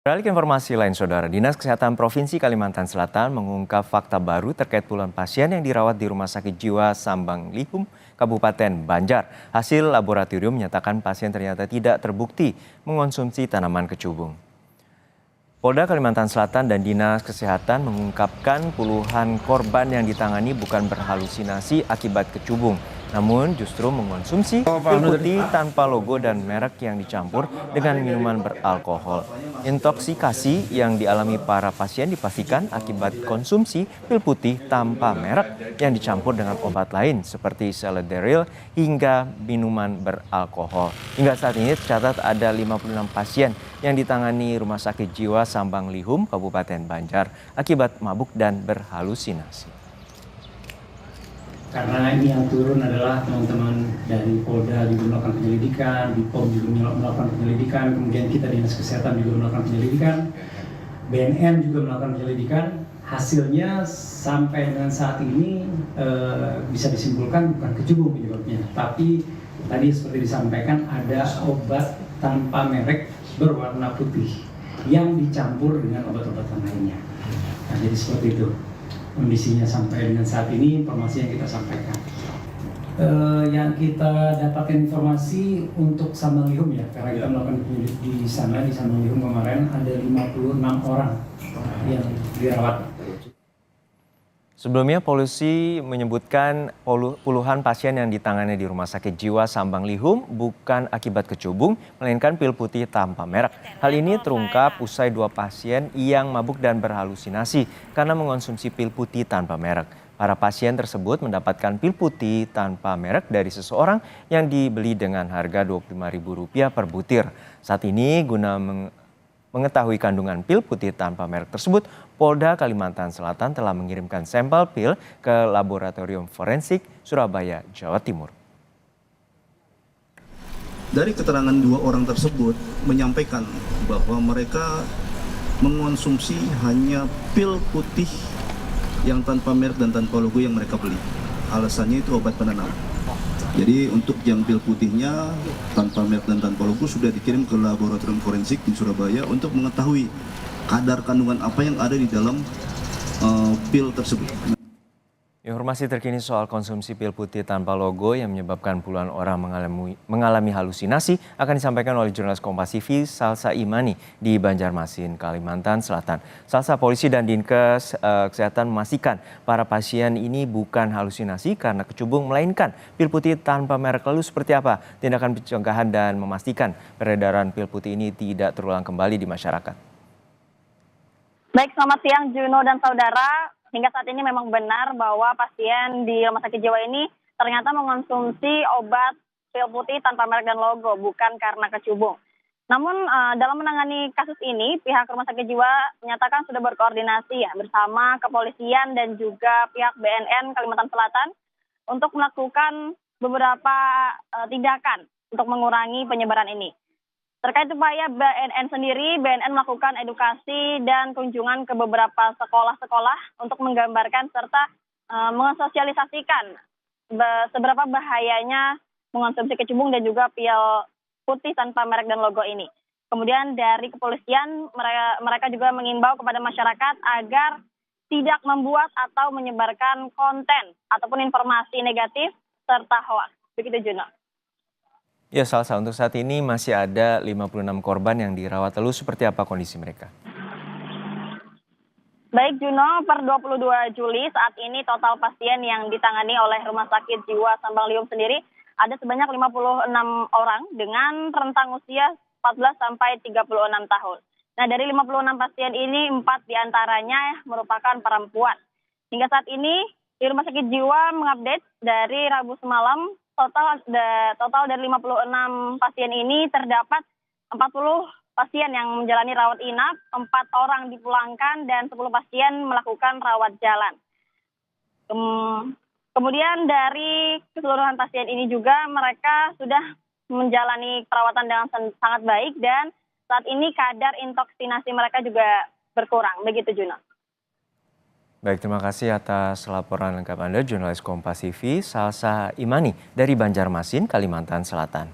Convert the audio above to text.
Beralih ke informasi lain, Saudara. Dinas Kesehatan Provinsi Kalimantan Selatan mengungkap fakta baru terkait puluhan pasien yang dirawat di Rumah Sakit Jiwa Sambang Lihum, Kabupaten Banjar. Hasil laboratorium menyatakan pasien ternyata tidak terbukti mengonsumsi tanaman kecubung. Polda Kalimantan Selatan dan Dinas Kesehatan mengungkapkan puluhan korban yang ditangani bukan berhalusinasi akibat kecubung, namun justru mengonsumsi pil putih tanpa logo dan merek yang dicampur dengan minuman beralkohol. Intoksikasi yang dialami para pasien dipastikan akibat konsumsi pil putih tanpa merek yang dicampur dengan obat lain seperti Seledril hingga minuman beralkohol. Hingga saat ini tercatat ada 56 pasien yang ditangani Rumah Sakit Jiwa Sambang Lihum, Kabupaten Banjar akibat mabuk dan berhalusinasi. Karena ini yang turun adalah teman-teman dari Polda juga melakukan penyelidikan, di POM juga melakukan penyelidikan, kemudian kita Dinas Kesehatan juga melakukan penyelidikan, BNN juga melakukan penyelidikan. Hasilnya sampai dengan saat ini bisa disimpulkan bukan kecubung penyebabnya, tapi tadi seperti disampaikan ada obat tanpa merek berwarna putih yang dicampur dengan obat-obatan lainnya. Nah, jadi seperti itu kondisinya sampai dengan saat ini, informasi yang kita sampaikan. Yang kita dapatkan informasi untuk Sambang Lihum ya, karena kita melakukan penyelidik di sana, di Sambang Lihum kemarin ada 56 orang yang dirawat. Sebelumnya, polisi menyebutkan puluhan pasien yang ditangani di Rumah Sakit Jiwa Sambang Lihum bukan akibat kecubung, melainkan pil putih tanpa merek. Hal ini terungkap usai 2 pasien yang mabuk dan berhalusinasi karena mengonsumsi pil putih tanpa merek. Para pasien tersebut mendapatkan pil putih tanpa merek dari seseorang yang dibeli dengan harga Rp25.000 per butir. Saat ini, guna mengetahui kandungan pil putih tanpa merek tersebut, Polda Kalimantan Selatan telah mengirimkan sampel pil ke Laboratorium Forensik Surabaya, Jawa Timur. Dari keterangan 2 orang tersebut menyampaikan bahwa mereka mengonsumsi hanya pil putih yang tanpa merek dan tanpa logo yang mereka beli. Alasannya itu obat penenang. Jadi untuk yang pil putihnya tanpa merek dan tanpa logo sudah dikirim ke Laboratorium Forensik di Surabaya untuk mengetahui kadar kandungan apa yang ada di dalam pil tersebut. Informasi terkini soal konsumsi pil putih tanpa logo yang menyebabkan puluhan orang mengalami halusinasi akan disampaikan oleh jurnalis Kompas TV Salsa Imani di Banjarmasin, Kalimantan Selatan. Salsa, polisi dan Dinkes Kesehatan memastikan para pasien ini bukan halusinasi karena kecubung, melainkan pil putih tanpa merek. Lalu seperti apa tindakan pencegahan dan memastikan peredaran pil putih ini tidak terulang kembali di masyarakat? Baik, selamat siang Juno dan saudara. Hingga saat ini memang benar bahwa pasien di Rumah Sakit Jiwa ini ternyata mengonsumsi obat pil putih tanpa merek dan logo, bukan karena kecubung. Namun dalam menangani kasus ini, pihak Rumah Sakit Jiwa menyatakan sudah berkoordinasi ya bersama kepolisian dan juga pihak BNN Kalimantan Selatan untuk melakukan beberapa tindakan untuk mengurangi penyebaran ini. Terkait upaya BNN sendiri, BNN melakukan edukasi dan kunjungan ke beberapa sekolah-sekolah untuk menggambarkan serta mensosialisasikan seberapa bahayanya mengonsumsi kecubung dan juga pil putih tanpa merek dan logo ini. Kemudian dari kepolisian, mereka juga mengimbau kepada masyarakat agar tidak membuat atau menyebarkan konten ataupun informasi negatif serta hoaks. Begitu, Juno. Ya, Salsa, untuk saat ini masih ada 56 korban yang dirawat. Lalu seperti apa kondisi mereka? Baik, Juno, per 22 Juli saat ini total pasien yang ditangani oleh Rumah Sakit Jiwa Sambang Lihum sendiri ada sebanyak 56 orang dengan rentang usia 14 sampai 36 tahun. Nah, dari 56 pasien ini 4 diantaranya merupakan perempuan. Hingga saat ini di Rumah Sakit Jiwa mengupdate dari Rabu semalam total dari 56 pasien ini terdapat 40 pasien yang menjalani rawat inap, 4 orang dipulangkan dan 10 pasien melakukan rawat jalan. Kemudian dari keseluruhan pasien ini juga mereka sudah menjalani perawatan dengan sangat baik dan saat ini kadar intoksinasi mereka juga berkurang. Begitu, Juno. Baik, terima kasih atas laporan lengkap Anda, jurnalis Kompas TV Salsa Imani dari Banjarmasin, Kalimantan Selatan.